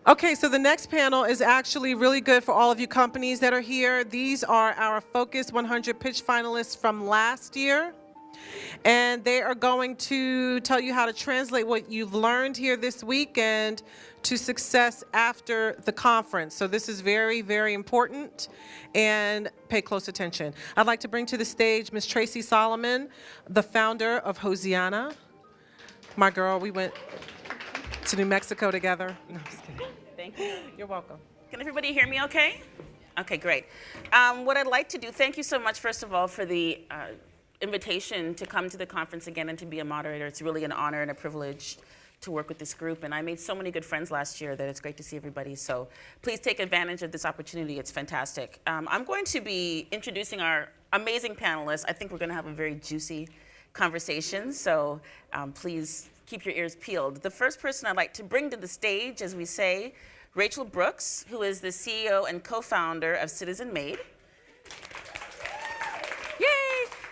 Okay, so the next panel is actually really good for all of you companies that are here. These are our Focus 100 pitch finalists from last year. And they are going to tell you how to translate what you've learned here this weekend to success after the conference. So this is very, very important, and pay close attention. I'd like to bring to the stage Ms. Tracy Solomon, the founder of Hosiana. My girl, we went to New Mexico together. No, I'm just kidding. Thank you. You're welcome. Can everybody hear me okay? Okay, great. What I'd like to do, thank you so much, first of all, for the invitation to come to the conference again and to be a moderator. It's really an honor and a privilege to work with this group. And I made so many good friends last year that it's great to see everybody. So please take advantage of this opportunity. It's fantastic. I'm going to be introducing our amazing panelists. I think we're going to have a very juicy conversation. So please keep your ears peeled. The first person I'd like to bring to the stage, as we say, Rachel Brooks, who is the CEO and co-founder of Citizen Made. Yay!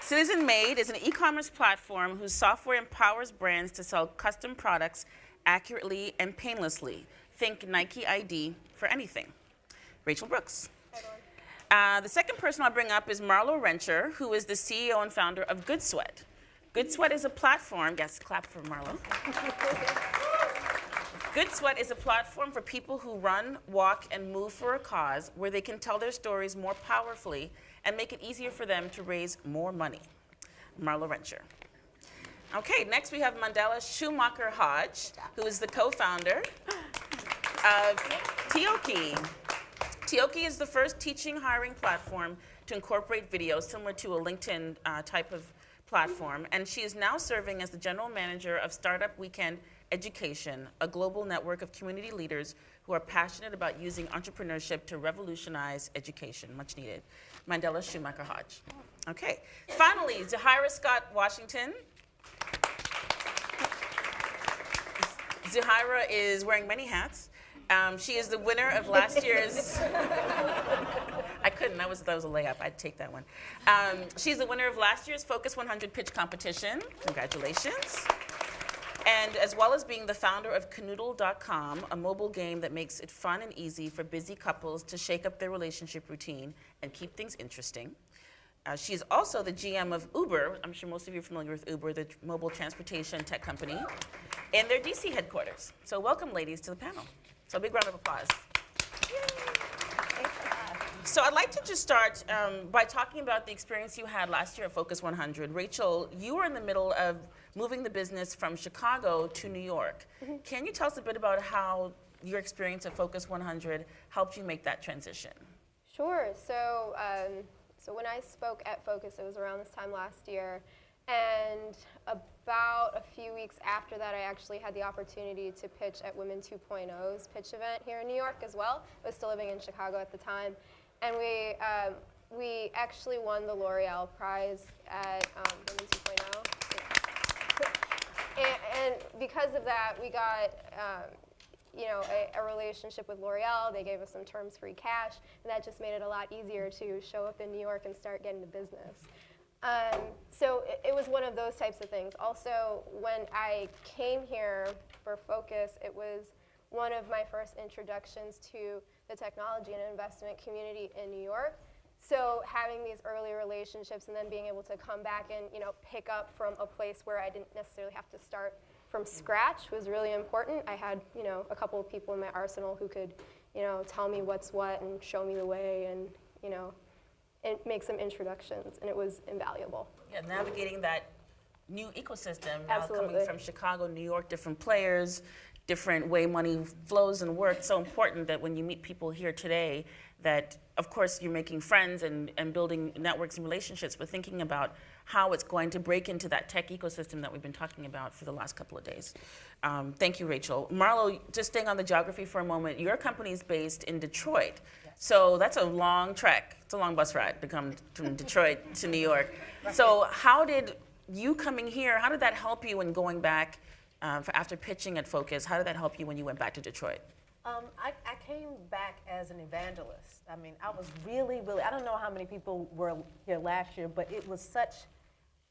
Citizen Made is an e-commerce platform whose software empowers brands to sell custom products accurately and painlessly. Think Nike ID for anything. Rachel Brooks. The second person I'll bring up is Marlo Rencher, who is the CEO and founder of Good Sweat. Good Sweat is a platform, yes, clap for Marlo. Good Sweat is a platform for people who run, walk, and move for a cause where they can tell their stories more powerfully and make it easier for them to raise more money. Marlo Rencher. Okay, next we have Mandela Schumacher Hodge, who is the co-founder of Tioki. Tioki is the first teaching hiring platform to incorporate video, similar to a LinkedIn type of platform, and she is now serving as the general manager of Startup Weekend Education, a global network of community leaders who are passionate about using entrepreneurship to revolutionize education, much needed. Mandela Schumacher Hodge. Okay, finally, Zahira Scott Washington. Zahira is wearing many hats. She is the winner of last year's, I couldn't, that was a layup, I'd take that one. She's the winner of last year's Focus 100 pitch competition, congratulations. And as well as being the founder of Canoodle.com, a mobile game that makes it fun and easy for busy couples to shake up their relationship routine and keep things interesting. She's also the GM of Uber. I'm sure most of you are familiar with Uber, the mobile transportation tech company, in their DC headquarters. So welcome, ladies, to the panel. So a big round of applause. So I'd like to just start by talking about the experience you had last year at Focus 100. Rachel, you were in the middle of moving the business from Chicago to New York. Mm-hmm. Can you tell us a bit about how your experience at Focus 100 helped you make that transition? Sure. So when I spoke at Focus, it was around this time last year. And about a few weeks after that, I actually had the opportunity to pitch at Women 2.0's pitch event here in New York as well. I was still living in Chicago at the time. And we actually won the L'Oreal Prize at Women 2.0. And because of that, we got a relationship with L'Oreal. They gave us some terms-free cash, and that just made it a lot easier to show up in New York and start getting the business. So it was one of those types of things. Also, when I came here for Focus, it was one of my first introductions to the technology and investment community in New York. So having these early relationships and then being able to come back and pick up from a place where I didn't necessarily have to start from scratch was really important. I had a couple of people in my arsenal who could tell me what's what and show me the way and and make some introductions, and it was invaluable. Yeah, navigating that new ecosystem now Absolutely. Coming from Chicago, New York, different players, different way money flows and works. So important that when you meet people here today that, of course, you're making friends and building networks and relationships, but thinking about how it's going to break into that tech ecosystem that we've been talking about for the last couple of days. Thank you, Rachel. Marlo, just staying on the geography for a moment, your company is based in Detroit. Yes. So that's a long trek. It's a long bus ride to come from Detroit to New York. So how did you coming here, how did that help you in going back after pitching at Focus? How did that help you when you went back to Detroit? I came back as an evangelist. I mean, I was really, I don't know how many people were here last year, but it was such,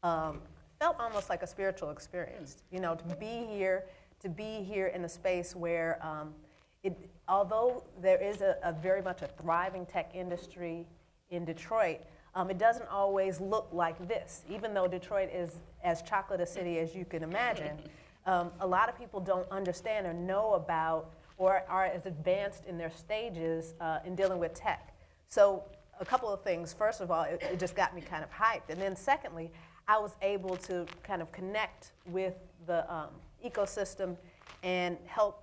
felt almost like a spiritual experience, to be here in a space where although there is a very much a thriving tech industry in Detroit, it doesn't always look like this. Even though Detroit is as chocolate a city as you can imagine, a lot of people don't understand or know about or are as advanced in their stages in dealing with tech. So a couple of things. First of all, it just got me kind of hyped. And then secondly, I was able to kind of connect with the ecosystem and help,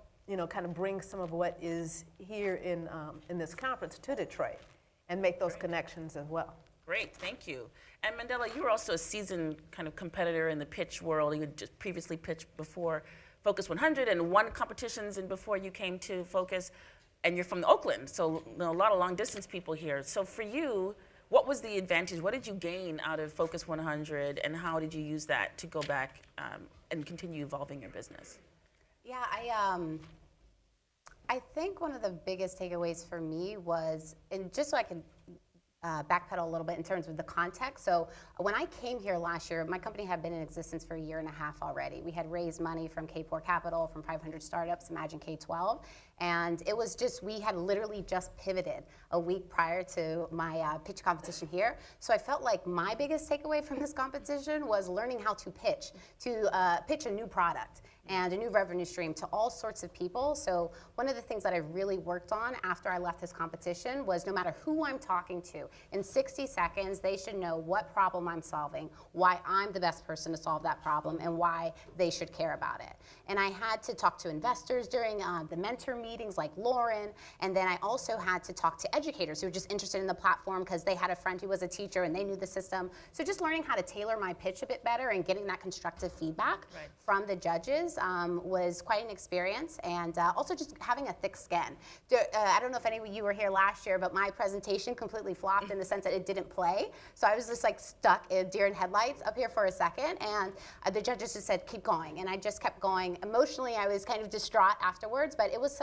kind of bring some of what is here in this conference to Detroit and make those connections as well. Great, thank you. And Mandela, you were also a seasoned kind of competitor in the pitch world. You had just previously pitched before FOCUS100 and won competitions and before you came to Focus, and you're from Oakland, so a lot of long distance people here. So for you, what was the advantage? What did you gain out of FOCUS100, and how did you use that to go back and continue evolving your business? Yeah, I think one of the biggest takeaways for me was, and just so I can backpedal a little bit in terms of the context. So when I came here last year, my company had been in existence for 1.5 years already. We had raised money from K4 Capital, from 500 startups, Imagine K12, and it was just, we had literally just pivoted a week prior to my pitch competition here. So I felt like my biggest takeaway from this competition was learning how to pitch a new product and a new revenue stream to all sorts of people. So one of the things that I really worked on after I left this competition was no matter who I'm talking to, in 60 seconds, they should know what problem I'm solving, why I'm the best person to solve that problem, and why they should care about it. And I had to talk to investors during the mentor meetings like Lauren, and then I also had to talk to educators who were just interested in the platform because they had a friend who was a teacher and they knew the system. So just learning how to tailor my pitch a bit better and getting that constructive feedback from the judges was quite an experience, and also just having a thick skin. I don't know if any of you were here last year, but my presentation completely flopped in the sense that it didn't play. So I was just like stuck in deer in headlights up here for a second, and the judges just said, keep going, and I just kept going. Emotionally, I was kind of distraught afterwards, but it was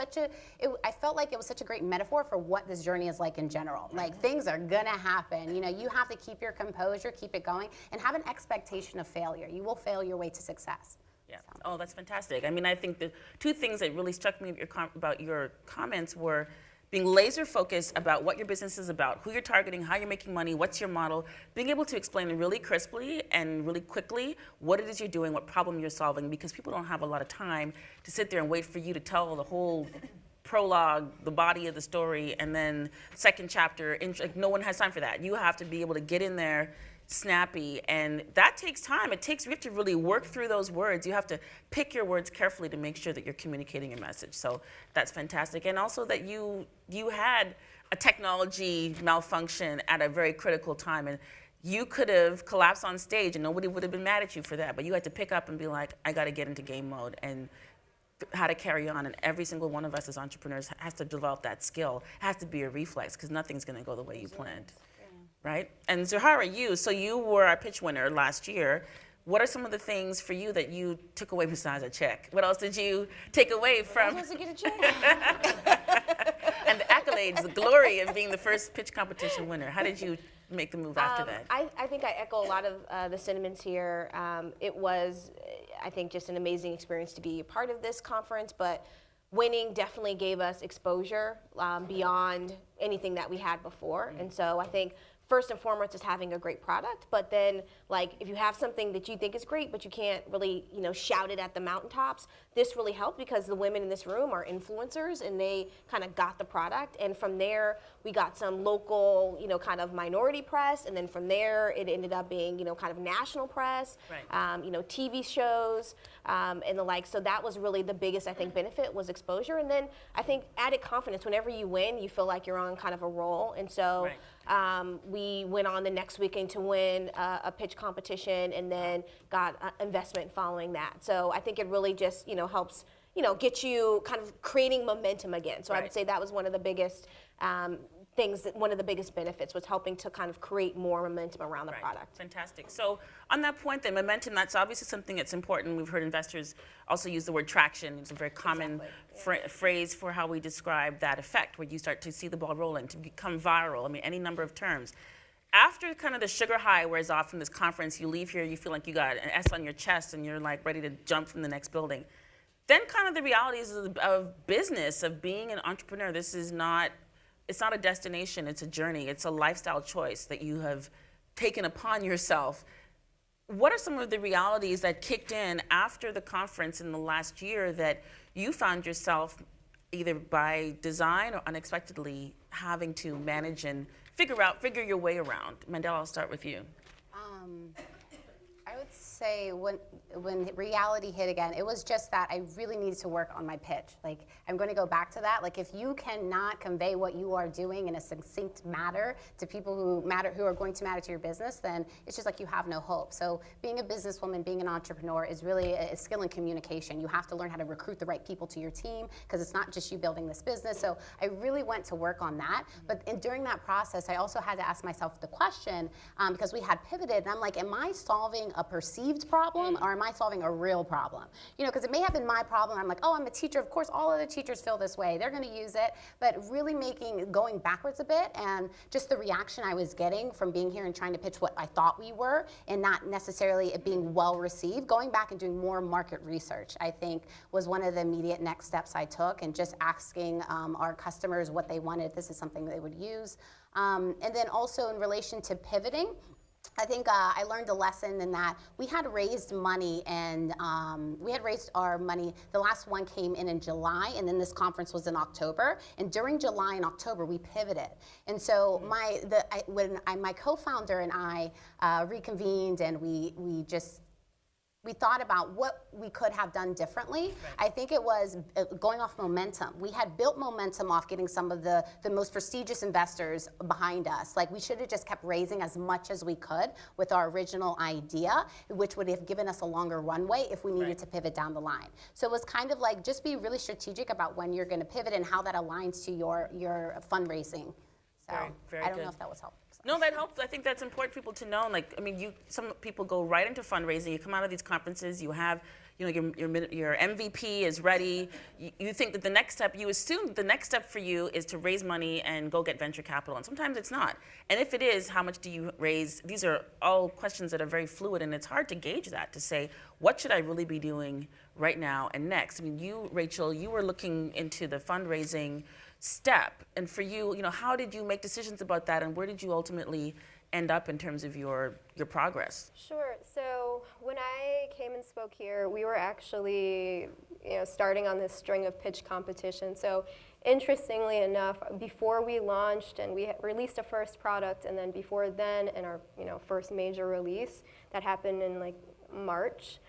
I felt like it was such a great metaphor for what this journey is like in general. Like, things are gonna happen. You have to keep your composure, keep it going, and have an expectation of failure. You will fail your way to success. Yeah. Oh, that's fantastic. I mean, I think the two things that really struck me about your comments were being laser focused about what your business is about, who you're targeting, how you're making money, what's your model, being able to explain really crisply and really quickly what it is you're doing, what problem you're solving, because people don't have a lot of time to sit there and wait for you to tell the whole prologue, the body of the story, and then second chapter. Like, no one has time for that. You have to be able to get in there snappy, and that takes time. We have to really work through those words. You have to pick your words carefully to make sure that you're communicating your message. So that's fantastic. And also that you had a technology malfunction at a very critical time, and you could have collapsed on stage and nobody would have been mad at you for that, but you had to pick up and be like, I got to get into game mode, and how to carry on. And every single one of us as entrepreneurs has to develop that skill, has to be a reflex, because nothing's going to go the way you planned. Right? And Zohara, you were our pitch winner last year. What are some of the things for you that you took away besides a check? What else did you take away from? I was supposed to get a check. And the accolades, the glory of being the first pitch competition winner. How did you make the move after that? I think I echo a lot of the sentiments here. It was, I think, just an amazing experience to be a part of this conference, but winning definitely gave us exposure beyond anything that we had before. And so I think first and foremost is having a great product, but then, like, if you have something that you think is great but you can't really shout it at the mountaintops, this really helped because the women in this room are influencers and they kind of got the product, and from there we got some local kind of minority press, and then from there it ended up being kind of national press, TV shows and the like. So that was really the biggest, I think, benefit was exposure, and then I think added confidence. Whenever you win, you feel like you're on kind of a roll, and so we went on the next weekend to win a pitch competition, and then got investment following that. So I think it really just helps get you kind of creating momentum again. So I would say that was one of the biggest things, one of the biggest benefits was helping to kind of create more momentum around the product. Fantastic. So on that point, then, momentum, that's obviously something that's important. We've heard investors also use the word traction. It's a very common phrase for how we describe that effect, where you start to see the ball rolling, to become viral. I mean, any number of terms. After kind of the sugar high wears off from this conference, you leave here, you feel like you got an S on your chest and you're like ready to jump from the next building. then kind of the realities of business, of being an entrepreneur. This is not, it's not a destination, it's a journey. It's a lifestyle choice that you have taken upon yourself. What are some of the realities that kicked in after the conference in the last year that you found yourself either by design or unexpectedly having to manage and figure your way around? Mandela, I'll start with you. I would say when reality hit again, it was just that I really needed to work on my pitch. Like, I'm going to go back to that. Like, if you cannot convey what you are doing in a succinct manner to people who are going to matter to your business, then it's just like you have no hope. So being a businesswoman, being an entrepreneur is really a skill in communication. You have to learn how to recruit the right people to your team, because it's not just you building this business. So I really went to work on that. But during that process, I also had to ask myself the question, because we had pivoted, and I'm like, am I solving a perceived problem, or am I solving a real problem? You know, because it may have been my problem. I'm like, oh, I'm a teacher. Of course, all other teachers feel this way. They're going to use it. But really going backwards a bit, and just the reaction I was getting from being here and trying to pitch what I thought we were, and not necessarily it being well received, going back and doing more market research, I think, was one of the immediate next steps I took, and just asking our customers what they wanted, if this is something they would use. And then also in relation to pivoting, I think I learned a lesson in that we had raised money, and we had raised our money. The last one came in July, and then this conference was in October. And during July and October, we pivoted. And so my co-founder and I reconvened, and we thought about what we could have done differently. Right. I think it was going off momentum. We had built momentum off getting some of the most prestigious investors behind us. Like, we should have just kept raising as much as we could with our original idea, which would have given us a longer runway if we needed to pivot down the line. So it was kind of like, just be really strategic about when you're going to pivot and how that aligns to your fundraising. So very I don't good. know if that was helpful. No, that helps. I think that's important for people to know. Like, I mean, some people go right into fundraising. You come out of these conferences, you have, your MVP is ready. You think that the next step, you assume that the next step for you is to raise money and go get venture capital. And sometimes it's not. And if it is, how much do you raise? These are all questions that are very fluid, and it's hard to gauge that, to say, what should I really be doing right now and next? I mean, you, Rachel, you were looking into the fundraising step, and for you, how did you make decisions about that, and where did you ultimately end up in terms of your progress? Sure. So when I came and spoke here, we were actually starting on this string of pitch competition. So interestingly enough, before we launched and we had released a first product, and then before then, in our first major release that happened in like March.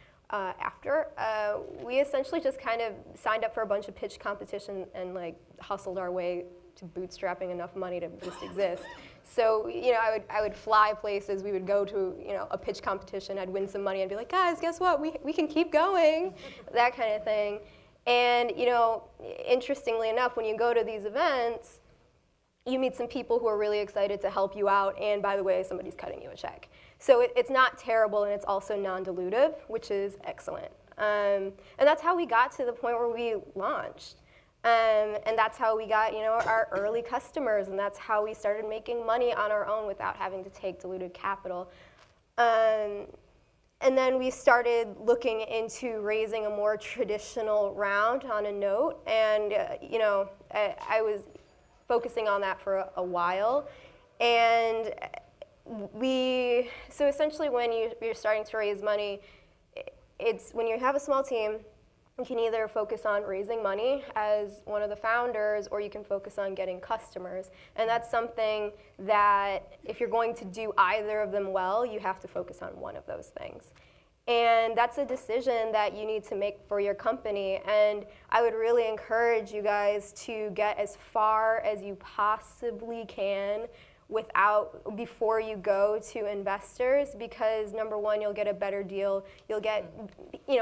We essentially just kind of signed up for a bunch of pitch competition and like hustled our way to bootstrapping enough money to just exist. So I would fly places. We would go to a pitch competition. I'd win some money. I'd be like, guys, guess what? We can keep going, that kind of thing. And interestingly enough, when you go to these events, you meet some people who are really excited to help you out. And by the way, somebody's cutting you a check. So it's not terrible, and it's also non-dilutive, which is excellent. And that's how we got to the point where we launched. And that's how we got our early customers, and that's how we started making money on our own without having to take diluted capital. And then we started looking into raising a more traditional round on a note, and I was focusing on that for a while. And so essentially when you're starting to raise money, it's when you have a small team, you can either focus on raising money as one of the founders, or you can focus on getting customers. And that's something that if you're going to do either of them well, you have to focus on one of those things. And that's a decision that you need to make for your company. And I would really encourage you guys to get as far as you possibly can before you go to investors, because number one, you'll get a better deal. You'll get,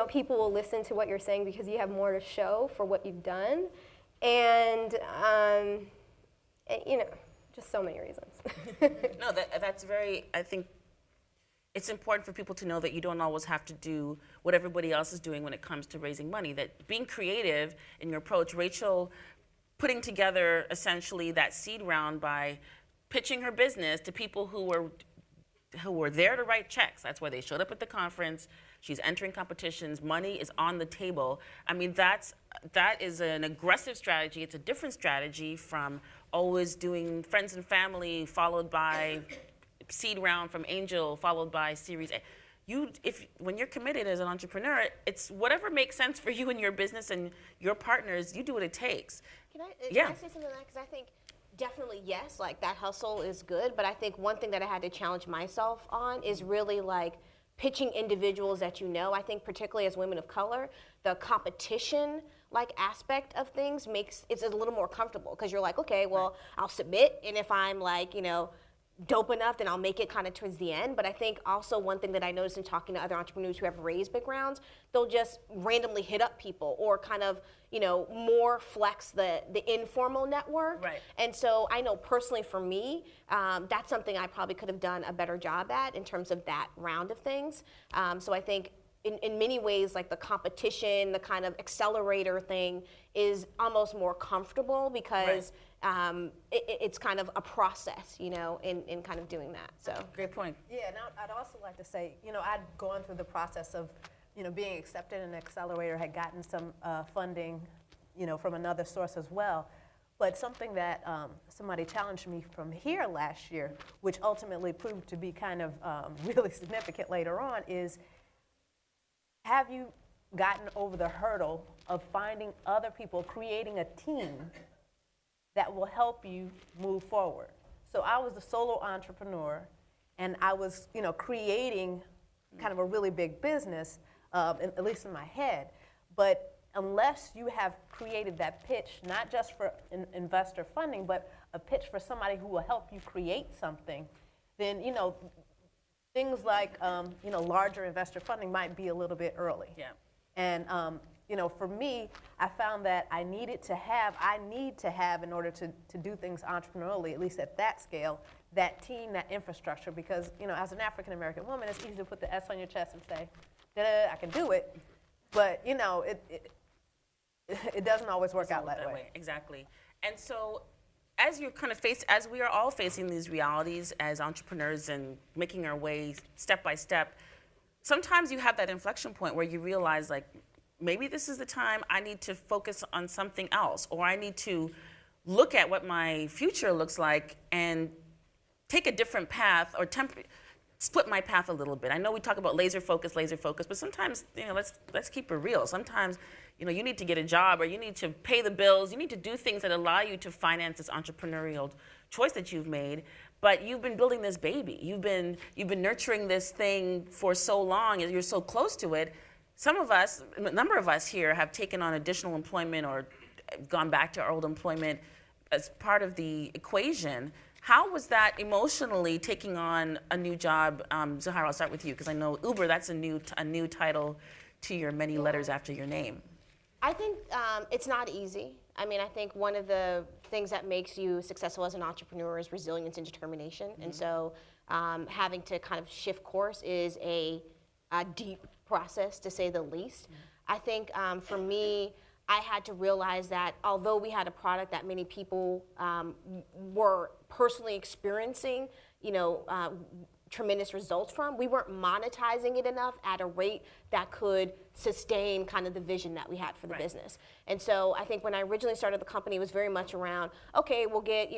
people will listen to what you're saying because you have more to show for what you've done. And, just so many reasons. No, that's I think it's important for people to know that you don't always have to do what everybody else is doing when it comes to raising money, that being creative in your approach, Rachel putting together essentially that seed round by pitching her business to people who were there to write checks. That's why they showed up at the conference. She's entering competitions. Money is on the table. I mean, that is an aggressive strategy. It's a different strategy from always doing friends and family, followed by seed round from angel, followed by Series A. When you're committed as an entrepreneur, it's whatever makes sense for you and your business and your partners. You do what it takes. Can I say something to that? Because I think definitely yes, like that hustle is good. But I think one thing that I had to challenge myself on is really like pitching individuals that you know. I think particularly as women of color, the competition like aspect of things it's a little more comfortable because you're like, okay, well, I'll submit, and if I'm like, dope enough, then I'll make it kind of towards the end. But I think also one thing that I noticed in talking to other entrepreneurs who have raised backgrounds, they'll just randomly hit up people or kind of, more flex the informal network. Right. And so I know personally for me, that's something I probably could have done a better job at in terms of that round of things. So I think in many ways, like the competition, the kind of accelerator thing is almost more comfortable because it's kind of a process, in kind of doing that. So Great point. Yeah, and I'd also like to say, I'd gone through the process of, being accepted in an accelerator, had gotten some funding, from another source as well. But something that somebody challenged me from here last year, which ultimately proved to be kind of really significant later on, is have you gotten over the hurdle of finding other people, creating a team that will help you move forward? So I was a solo entrepreneur, and I was, creating kind of a really big business, at least in my head. But unless you have created that pitch, not just for investor funding, but a pitch for somebody who will help you create something, then, things like, larger investor funding might be a little bit early. Yeah. And, for me, I found that I need to have in order to do things entrepreneurially, at least at that scale, that team, that infrastructure, because, as an African-American woman, it's easy to put the S on your chest and say, I can do it. But, it doesn't always work out that way. Exactly. And so as you're kind of as we are all facing these realities as entrepreneurs and making our way step by step, sometimes you have that inflection point where you realize, like, maybe this is the time I need to focus on something else, or I need to look at what my future looks like and take a different path or split my path a little bit. I know we talk about laser focus, but sometimes, let's keep it real. Sometimes, you need to get a job, or you need to pay the bills. You need to do things that allow you to finance this entrepreneurial choice that you've made. But you've been building this baby. You've been nurturing this thing for so long, and you're so close to it. A number of us here have taken on additional employment or gone back to our old employment as part of the equation. How was that emotionally, taking on a new job? Zahara, I'll start with you, because I know Uber, that's a new title to your many letters after your name. I think it's not easy. I mean, I think one of the things that makes you successful as an entrepreneur is resilience and determination. Mm-hmm. And so having to kind of shift course is a deep process, to say the least. Mm-hmm. I think for me, I had to realize that although we had a product that many people were personally experiencing, tremendous results from, we weren't monetizing it enough at a rate that could sustain kind of the vision that we had for the business. And so I think when I originally started the company, it was very much around, okay, we'll get,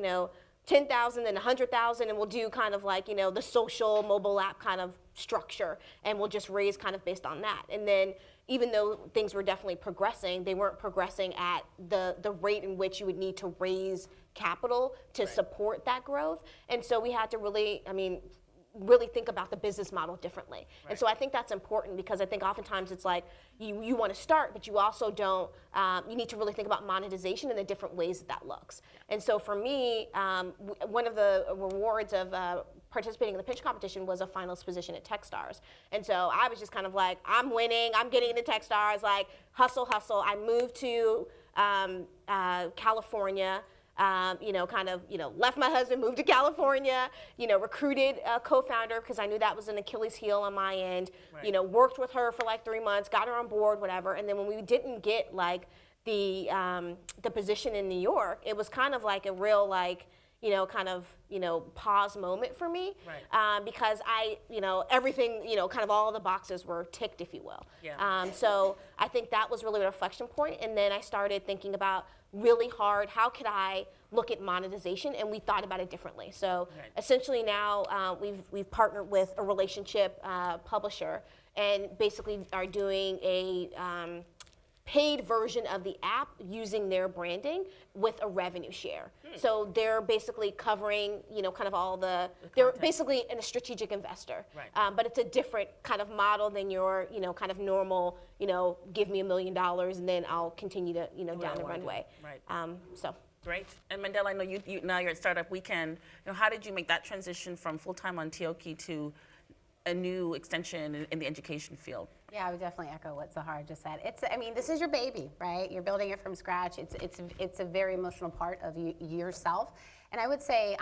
10,000 and 100,000, and we'll do kind of like, the social mobile app kind of structure, and we'll just raise kind of based on that. And then even though things were definitely progressing, they weren't progressing at the rate in which you would need to raise capital to support that growth. And so we had to really think about the business model differently. Right. And so I think that's important, because I think oftentimes it's like you want to start, but you also don't, you need to really think about monetization and the different ways that looks. And so for me, one of the rewards of participating in the pitch competition was a finalist position at Techstars. And so I was just kind of like, I'm winning, I'm getting into Techstars, like hustle. I moved to California. Left my husband, moved to California, recruited a co-founder because I knew that was an Achilles heel on my end, worked with her for like 3 months, got her on board, whatever. And then when we didn't get like the position in New York, it was kind of like a real kind of, pause moment for me. Right. Because everything, kind of all the boxes were ticked, if you will. Yeah. So I think that was really a reflection point. And then I started thinking about really hard, how could I look at monetization? And we thought about it differently. So Right. essentially now we've partnered with a relationship publisher and basically are doing a paid version of the app using their branding with a revenue share. So they're basically covering, kind of all they're content. basically a strategic investor. Right. But it's a different kind of model than your, kind of normal, give me $1 million and then I'll continue to, down I the wanna do. runway. Right. So. Great. And Mandela, I know you now you're at Startup Weekend. How did you make that transition from full-time on Tioki to a new extension in the education field? Yeah, I would definitely echo what Zahara just said. This is your baby, right? You're building it from scratch. It's a very emotional part of yourself. And I would say,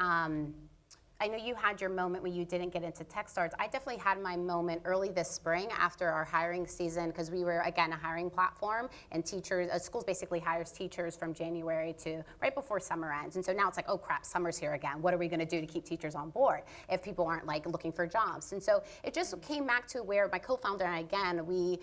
I know you had your moment when you didn't get into Techstars. I definitely had my moment early this spring after our hiring season, because we were, again, a hiring platform, and schools basically hires teachers from January to right before summer ends. And so now it's like, oh crap, summer's here again. What are we gonna do to keep teachers on board if people aren't like looking for jobs? And so it just came back to where my co-founder and I, again, we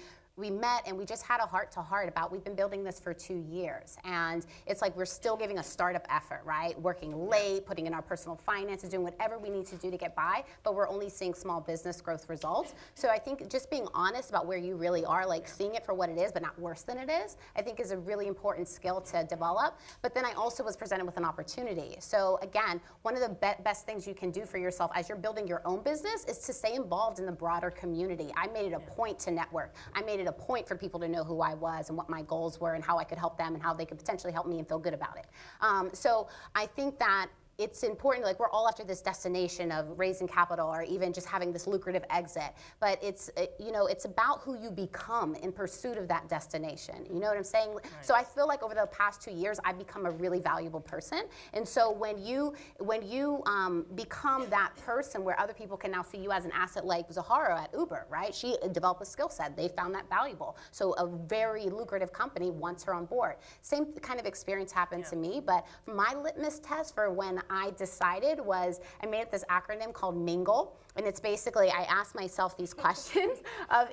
met and we just had a heart-to-heart about, we've been building this for 2 years. And it's like we're still giving a startup effort, right? Working late, putting in our personal finances, doing whatever we need to do to get by, but we're only seeing small business growth results. So I think just being honest about where you really are, like seeing it for what it is, but not worse than it is, I think is a really important skill to develop. But then I also was presented with an opportunity. So again, one of the best things you can do for yourself as you're building your own business is to stay involved in the broader community. I made it a point to network. I made it a point for people to know who I was and what my goals were and how I could help them and how they could potentially help me and feel good about it. So I think that it's important, like we're all after this destination of raising capital or even just having this lucrative exit, but it's about who you become in pursuit of that destination. You know what I'm saying? Right. So I feel like over the past 2 years, I've become a really valuable person. And so when you become that person where other people can now see you as an asset, like Zahara at Uber, right? She developed a skill set. They found that valuable. So a very lucrative company wants her on board. Same kind of experience happened to me, but my litmus test for when I decided was I made this acronym called MINGLE, and it's basically I asked myself these questions of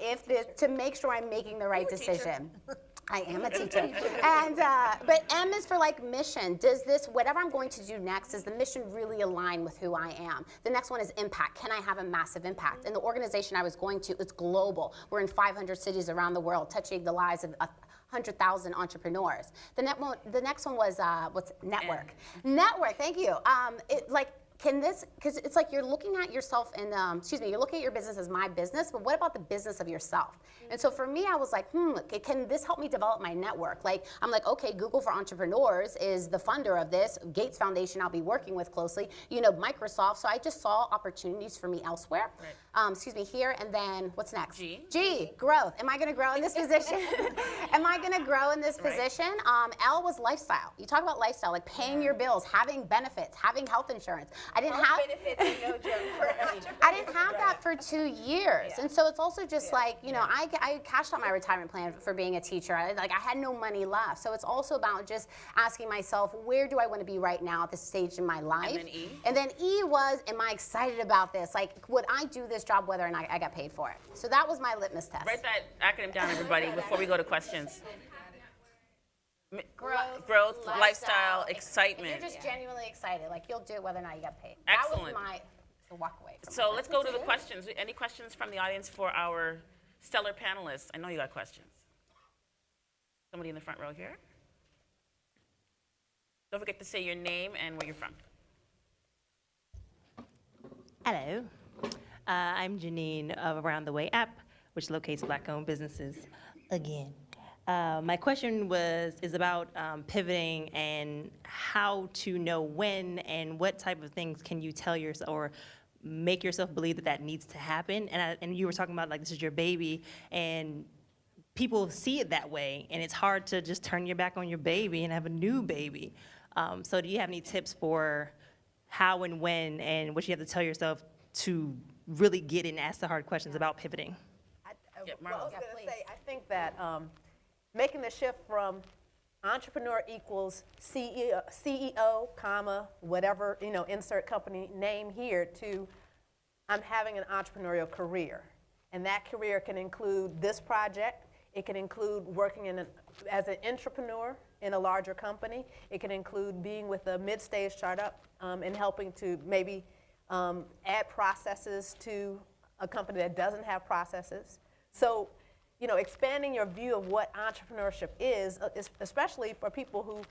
to make sure I'm making the right decision. I am a teacher. And, but M is for like mission. Does this, whatever I'm going to do next, does the mission really align with who I am? The next one is impact. Can I have a massive impact? And the organization I was going to, it's global. We're in 500 cities around the world, touching the lives of 100,000 entrepreneurs. The next one was, network. Network, thank you. Because it's like you're looking at yourself and, you're looking at your business as my business, but what about the business of yourself? And so for me, I was like, can this help me develop my network? Like, I'm like, okay, Google for Entrepreneurs is the funder of this. Gates Foundation I'll be working with closely. Microsoft. So I just saw opportunities for me elsewhere. Right. Here, and then what's next? G, growth. Am I gonna grow in this position? Am I gonna grow in this position? L was lifestyle. You talk about lifestyle, like paying your bills, having benefits, having health insurance. I didn't have that for 2 years. And so it's also just like, I cashed out my retirement plan for being a teacher. I had no money left. So it's also about just asking myself, where do I want to be right now at this stage in my life? And then E was, am I excited about this? Like, would I do this job whether or not I got paid for it? So that was my litmus test. Write that acronym down, everybody, before we go to questions. Growth, lifestyle, excitement. You're just genuinely excited. Like, you'll do it whether or not you got paid. Excellent. That was my walk away. So let's go to the questions. Any questions from the audience for our stellar panelists? I know you got questions. Somebody in the front row here. Don't forget to say your name and where you're from. Hello. I'm Janine of Around the Way app, which locates Black-owned businesses again. My question is about pivoting and how to know when and what type of things can you tell yourself or make yourself believe that needs to happen. And you were talking about, like, this is your baby, and people see it that way, and it's hard to just turn your back on your baby and have a new baby. So do you have any tips for how and when and what you have to tell yourself to really get and ask the hard questions about pivoting? I was going to say, I think that making the shift from entrepreneur equals CEO, comma, whatever, insert company name here, to I'm having an entrepreneurial career. And that career can include this project. It can include working as an entrepreneur in a larger company. It can include being with a mid-stage startup and helping to maybe add processes to a company that doesn't have processes. So, expanding your view of what entrepreneurship is especially for people who,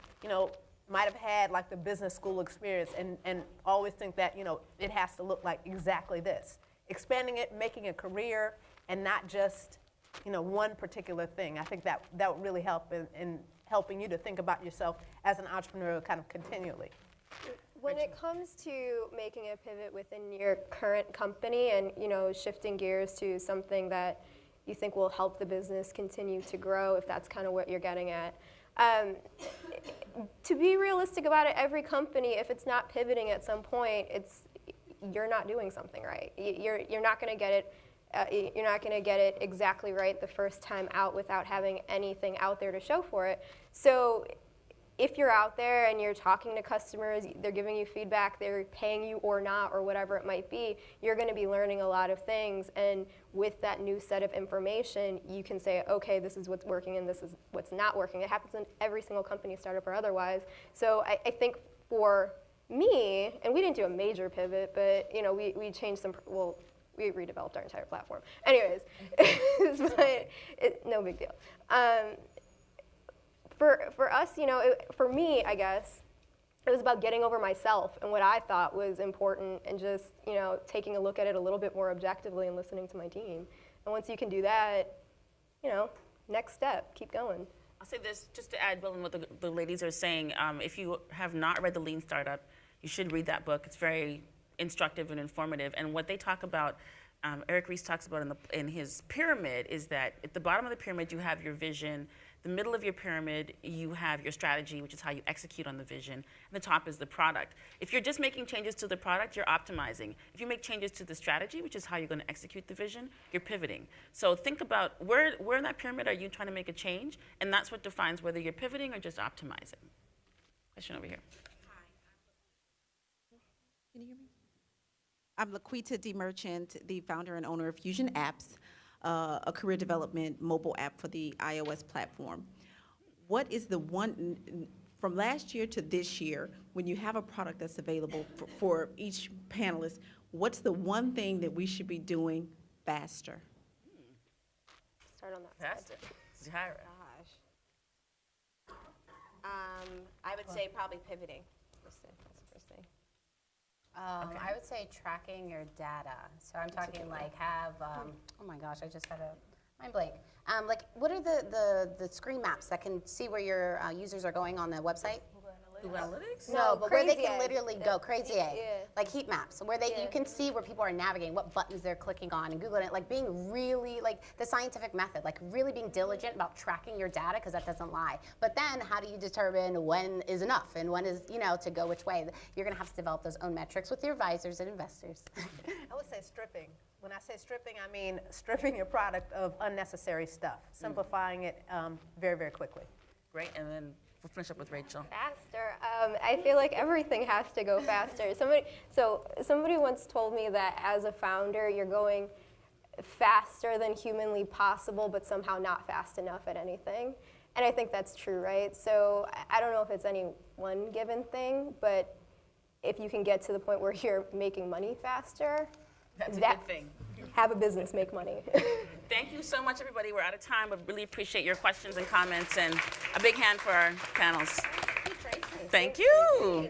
might have had like the business school experience and always think that, it has to look like exactly this. Expanding it, making a career, and not just, one particular thing. I think that would really help in helping you to think about yourself as an entrepreneur kind of continually. When it comes to making a pivot within your current company and shifting gears to something that you think will help the business continue to grow, if that's kind of what you're getting at, to be realistic about it, every company, if it's not pivoting at some point, you're not doing something right. You're not going to get it. You're not going to get it exactly right the first time out without having anything out there to show for it. So if you're out there and you're talking to customers, they're giving you feedback, they're paying you or not, or whatever it might be, you're going to be learning a lot of things. And with that new set of information, you can say, okay, this is what's working and this is what's not working. It happens in every single company, startup or otherwise. So I think for me, and we didn't do a major pivot, but we changed some, we redeveloped our entire platform. Anyways, no big deal. For us, for me, I guess, it was about getting over myself and what I thought was important and just, taking a look at it a little bit more objectively and listening to my team. And once you can do that, next step, keep going. I'll say this, just to add, Bill, and what the ladies are saying, if you have not read The Lean Startup, you should read that book. It's very instructive and informative. And what they talk about, Eric Ries talks about in his pyramid, is that at the bottom of the pyramid, you have your vision. The middle of your pyramid, you have your strategy, which is how you execute on the vision. And the top is the product. If you're just making changes to the product, you're optimizing. If you make changes to the strategy, which is how you're going to execute the vision, you're pivoting. So think about where in that pyramid are you trying to make a change? And that's what defines whether you're pivoting or just optimizing. Question over here. Can you hear me? I'm Laquita Merchant, the founder and owner of Fusion Apps, a career development mobile app for the iOS platform. What is the one, from last year to this year, when you have a product that's available for each panelist, what's the one thing that we should be doing faster? Start on that. Faster. Zahara. Gosh. I would say probably pivoting. That's the first thing. I would say tracking your data. So I'm talking like have, oh my gosh, I just had a mind blank. Like what are the screen maps that can see where your users are going on the website? Google Analytics? No, but where they Crazy can Egg. literally go, Crazy Egg, Yeah. like heat maps, where you can see where people are navigating, what buttons they're clicking on, and Googling it, like being really, like the scientific method, like really being diligent about tracking your data, because that doesn't lie. But then how do you determine when is enough and when is, to go which way? You're gonna have to develop those own metrics with your advisors and investors. I would say stripping. When I say stripping, I mean stripping your product of unnecessary stuff, simplifying it very, very quickly. Great, and then we'll finish up with Rachel. Faster. I feel like everything has to go faster. Somebody once told me that as a founder, you're going faster than humanly possible, but somehow not fast enough at anything. And I think that's true, right? So I don't know if it's any one given thing, but if you can get to the point where you're making money faster, That's a good thing. Have a business, make money. Thank you so much, everybody. We're out of time, but really appreciate your questions and comments, and a big hand for our panels. Thank you.